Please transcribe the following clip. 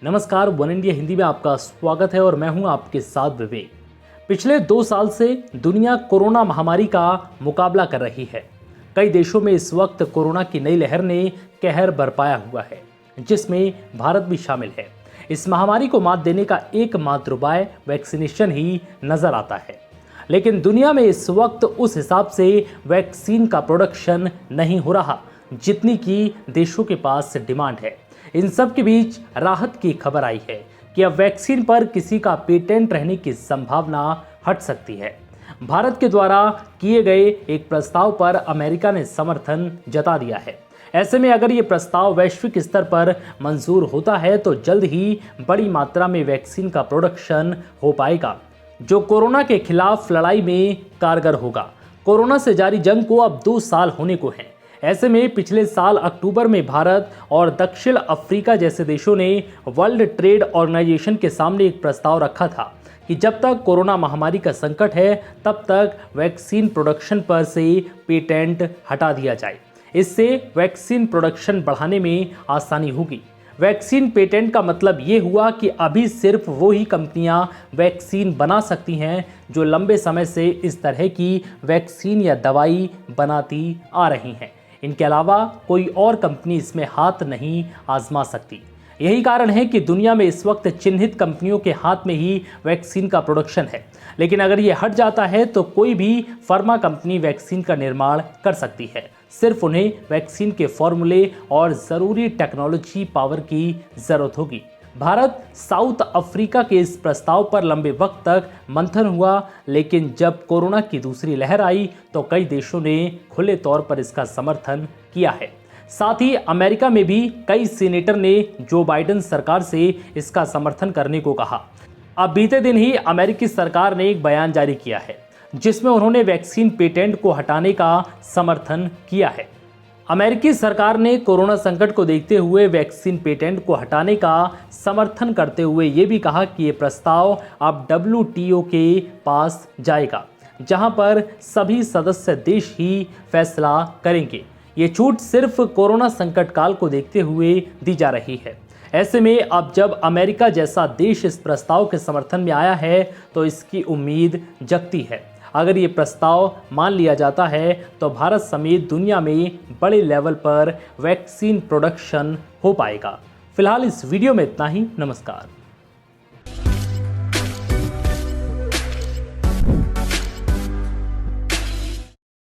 नमस्कार, one India Hindi में आपका स्वागत है और मैं हूं आपके साथ विवेक। पिछले 2 साल से दुनिया कोरोना महामारी का मुकाबला कर रही है। कई देशों में इस वक्त कोरोना की नई लहर ने कहर बरपाया हुआ है, जिसमें भारत भी शामिल है। इस महामारी को मात देने का एकमात्र उपाय वैक्सीनेशन ही नजर आता है, लेकिन दुनिया में इस वक्त उस हिसाब से वैक्सीन का प्रोडक्शन नहीं हो रहा जितनी की देशों के पास डिमांड है। इन सब के बीच राहत की खबर आई है कि अब वैक्सीन पर किसी का पेटेंट रहने की संभावना हट सकती है। भारत के द्वारा किए गए एक प्रस्ताव पर अमेरिका ने समर्थन जता दिया है। ऐसे में अगर ये प्रस्ताव वैश्विक स्तर पर मंजूर होता है तो जल्द ही बड़ी मात्रा में वैक्सीन का प्रोडक्शन हो पाएगा, जो कोरोना के खिलाफ लड़ाई में कारगर होगा। कोरोना से जारी जंग को अब 2 साल होने को हैं। ऐसे में पिछले साल अक्टूबर में भारत और दक्षिण अफ्रीका जैसे देशों ने वर्ल्ड ट्रेड ऑर्गेनाइजेशन के सामने एक प्रस्ताव रखा था कि जब तक कोरोना महामारी का संकट है तब तक वैक्सीन प्रोडक्शन पर से पेटेंट हटा दिया जाए। इससे वैक्सीन प्रोडक्शन बढ़ाने में आसानी होगी। वैक्सीन पेटेंट का मतलब ये हुआ कि अभी सिर्फ वो ही कंपनियां वैक्सीन बना सकती हैं जो लंबे समय से इस तरह की वैक्सीन या दवाई बनाती आ रही हैं। इनके अलावा कोई और कंपनी इसमें हाथ नहीं आजमा सकती। यही कारण है कि दुनिया में इस वक्त चिन्हित कंपनियों के हाथ में ही वैक्सीन का प्रोडक्शन है, लेकिन अगर ये हट जाता है तो कोई भी फार्मा कंपनी वैक्सीन का निर्माण कर सकती है। सिर्फ उन्हें वैक्सीन के फॉर्मूले और ज़रूरी टेक्नोलॉजी पावर की ज़रूरत होगी। भारत साउथ अफ्रीका के इस प्रस्ताव पर लंबे वक्त तक मंथन हुआ, लेकिन जब कोरोना की दूसरी लहर आई तो कई देशों ने खुले तौर पर इसका समर्थन किया है। साथ ही अमेरिका में भी कई सीनेटर ने जो बाइडेन सरकार से इसका समर्थन करने को कहा। अब बीते दिन ही अमेरिकी सरकार ने एक बयान जारी किया है जिसमें उन्होंने वैक्सीन पेटेंट को हटाने का समर्थन किया है। अमेरिकी सरकार ने कोरोना संकट को देखते हुए वैक्सीन पेटेंट को हटाने का समर्थन करते हुए ये भी कहा कि ये प्रस्ताव अब WTO के पास जाएगा, जहां पर सभी सदस्य देश ही फैसला करेंगे। ये छूट सिर्फ कोरोना संकट काल को देखते हुए दी जा रही है। ऐसे में अब जब अमेरिका जैसा देश इस प्रस्ताव के समर्थन में आया है तो इसकी उम्मीद जगती है। अगर ये प्रस्ताव मान लिया जाता है तो भारत समेत दुनिया में बड़े लेवल पर वैक्सीन प्रोडक्शन हो पाएगा। फिलहाल इस वीडियो में इतना ही। नमस्कार।